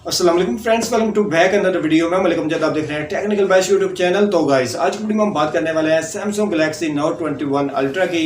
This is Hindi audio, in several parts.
अस्सलाम वालेकुम friends, welcome to back another video में। मलिक जब आप देख रहे हैं टेक्निकल बैश यूट्यूब चैनल। तो गाइस आज की वीडियो में हम बात करने वाले हैं सैमसंग गैलेक्सी नोट 21 अल्ट्रा की।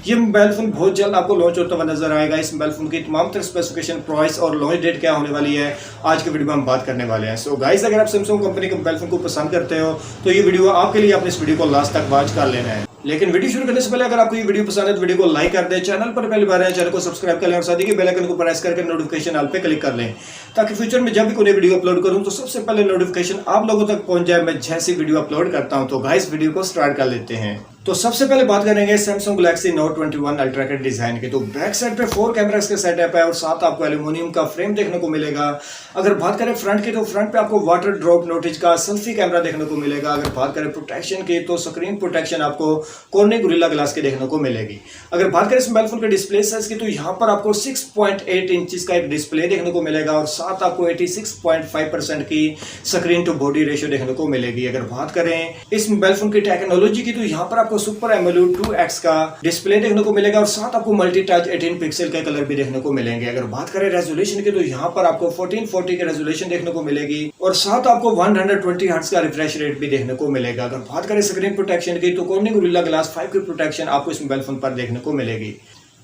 ये मोबाइल फोन बहुत जल्द आपको लॉन्च होता हुआ नजर आएगा। इस मोबाइल फोन की तमाम तरह स्पेसिफिकेशन, प्राइस और लॉन्च डेट क्या होने वाली है आज की वीडियो में हम बात करने वाले हैं। सो गाइस अगर आप सैमसंग कंपनी के मोबाइल फोन को पसंद करते हो तो ये वीडियो आपके लिए, आपने इस वीडियो को लास्ट तक वॉच कर लेना है। लेकिन वीडियो शुरू करने से पहले अगर आपको ये वीडियो पसंद है तो वीडियो को लाइक कर दें, चैनल पर पहली बार है चैनल को सब्सक्राइब कर लें और साथ ही बेल आइकन को प्रेस करके नोटिफिकेशन ऑल पे क्लिक कर लें ताकि फ्यूचर में जब भी कोई वीडियो अपलोड करूं तो सबसे पहले नोटिफिकेशन आप लोगों तक पहुंच जाए मैं जैसी वीडियो अपलोड करता हूं। तो गाइस वीडियो को स्टार्ट कर लेते हैं। तो सबसे पहले बात करेंगे सैमसंग गैलेक्सी नोट 21 अल्ट्रा के डिजाइन की। तो बैक साइड पे 4 कैमरास का सेटअप है और साथ आपको एल्यूमिनियम का फ्रेम देखने को मिलेगा। अगर बात करें फ्रंट की तो फ्रंट पे आपको वाटर ड्रॉप नोटिस का सेल्फी कैमरा देखने को मिलेगा। अगर बात करें प्रोटेक्शन की तो स्क्रीन प्रोटेक्शन आपको कॉर्निंग गोरिल्ला ग्लास के देखने को मिलेगी। अगर बात करें इस मोबाइल फोन के डिस्प्ले साइज की तो यहाँ पर आपको 6.8 इंच का एक डिस्प्ले देखने को मिलेगा और साथ आपको 86.5% की स्क्रीन टू बॉडी रेशियो देखने को मिलेगी। अगर बात करें इस मोबाइल फोन की टेक्नोलॉजी की तो यहाँ पर आपको सुपर एमोलेड 2x का डिस्प्ले देखने को मिलेगा और साथ आपको मल्टी टच 18 पिक्सल के कलर भी देखने को मिलेंगे। अगर बात करें रेजोल्यूशन की तो यहाँ पर आपको 1440 के रेजोल्यूशन देखने को मिलेगी और साथ आपको 120 हर्ट्ज का रिफ्रेश रेट भी देखने को मिलेगा। अगर बात करें स्क्रीन प्रोटेक्शन की तो कॉर्निंग गोरिल्ला ग्लास 5 की प्रोटेक्शन आपको इस मोबाइल फोन पर देखने को मिलेगी।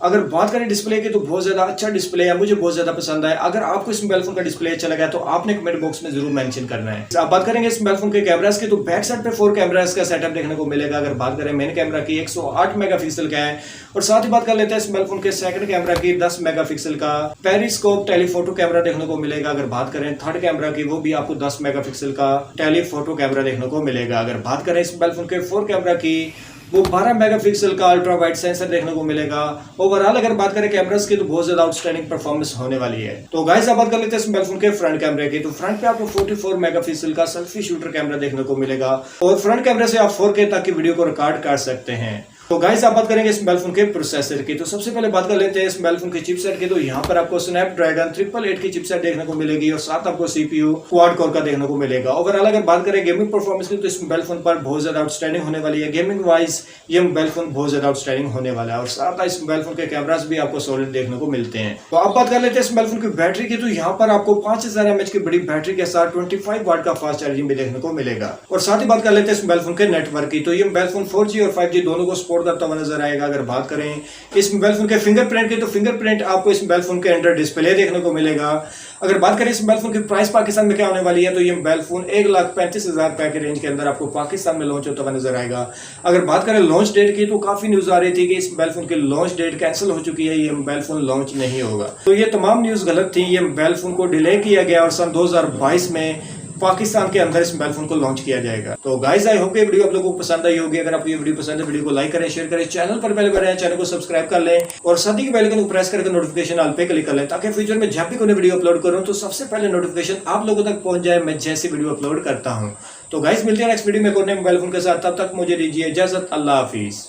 अगर बात करें डिस्प्ले की तो बहुत ज्यादा अच्छा डिस्प्ले है, मुझे बहुत ज्यादा पसंद है। अगर आपको इस मोबाइल फोन का डिस्प्ले अच्छा लगा तो आपने कमेंट बॉक्स में जरूर मेंशन करना है। अब बात करेंगे इस मोबाइल फोन के कैमरास की तो बैक साइड पे 4 कैमरास का सेटअप देखने को मिलेगा। अगर बात करें मेन कैमरा की 108 मेगापिक्सल का है और साथ ही बात कर लेते हैं इस मोबाइल फोन के सेकंड कैमरा की 10 मेगापिक्सल का पेरिस्कोप टेलीफोटो कैमरा देखने को मिलेगा। अगर बात करें थर्ड कैमरा की वो भी आपको 10 मेगापिक्सल का टेलीफोटो कैमरा देखने को मिलेगा। अगर बात करें इस मोबाइल फोन के 4 कैमरा की वो 12 मेगापिक्सल का अल्ट्रा वाइड सेंसर देखने को मिलेगा। ओवरऑल अगर बात करें कैमरास की तो बहुत ज्यादा आउटस्टैंडिंग परफॉर्मेंस होने वाली है। तो गाइस अब बात कर लेते हैं इस मोबाइल फोन के फ्रंट कैमरे की। तो फ्रंट पे आपको 44 मेगापिक्सल का सेल्फी शूटर कैमरा देखने को मिलेगा और फ्रंट कैमरे से आप 4K तक की वीडियो को रिकॉर्ड कर सकते हैं। तो गाइस आप बात करेंगे इस मोबाइल फोन के प्रोसेसर की। तो सबसे पहले बात कर लेते हैं इस मोबाइल फोन के चिपसेट की। तो यहाँ पर आपको स्नैपड्रैगन 888 की चिपसेट देखने को मिलेगी और साथ आपको सीपीयू क्वाड कोर का देखने को मिलेगा। ओवरऑल अगर बात करें गेमिंग परफॉर्मेंस की तो इस मोबाइल फोन पर बहुत ज्यादा आउटस्टैंडिंग होने वाली है। गेमिंग वाइज ये मोबाइल फोन बहुत ज्यादा आउटस्टैंडिंग होने वाला है और साथ इस मोबाइल फोन के कैमरास भी आपको सॉलिड देखने को मिलते हैं। तो अब बात कर लेते हैं इस मोबाइल फोन की बैटरी की। तो यहाँ पर आपको 5000 mAh की बड़ी बैटरी के साथ 25 वाट का फास्ट चार्जिंग भी देखने को मिलेगा। और साथ ही बात कर लेते हैं इस मोबाइल फोन के नेटवर्क की। तो ये मोबाइल फोन 4G और 5G दोनों को सपोर्ट करता हुआ नजर आएगा। अगर बात करें इस मोबाइल फोन के फिंगरप्रिंट की तो फिंगरप्रिंट आपको इस मोबाइल फोन के अंदर डिस्प्ले देखने को मिलेगा। अगर बात करें इस मोबाइल फोन की प्राइस पाकिस्तान में क्या होने वाली है तो ये मोबाइल फोन 1,35,000 रुपए के रेंज के अंदर आपको पाकिस्तान में लॉन्च होता हुआ नजर आएगा। अगर बात करें लॉन्च डेट की तो काफी न्यूज आ रही थी कि इस मोबाइल फोन की लॉन्च डेट कैंसिल हो चुकी है, ये मोबाइल फोन लॉन्च नहीं होगा। तो ये तमाम न्यूज गलत थी। ये मोबाइल फोन को डिले किया गया और सन 2022 में पाकिस्तान के अंदर इस मोबाइल फोन को लॉन्च किया जाएगा। तो गाइस आई होप ये वीडियो आप लोगों को पसंद आई होगी। अगर आपको ये वीडियो पसंद है वीडियो को लाइक करें, शेयर करें, चैनल पर पहले बार आए चैनल को सब्सक्राइब कर लें और साथ ही बेल आइकन को प्रेस करके नोटिफिकेशन ऑल पे क्लिक कर लें ताकि फ्यूचर में जब भी कोई वीडियो अपलोड करूं तो सबसे पहले नोटिफिकेशन आप लोगों तक पहुंच जाए मैं जैसे वीडियो अपलोड करता हूं। तो गाइस मिलते हैं नेक्स्ट वीडियो में एक और नए मोबाइल फोन के साथ। तब तक मुझे दीजिए इजाजत। अल्लाह हाफिज।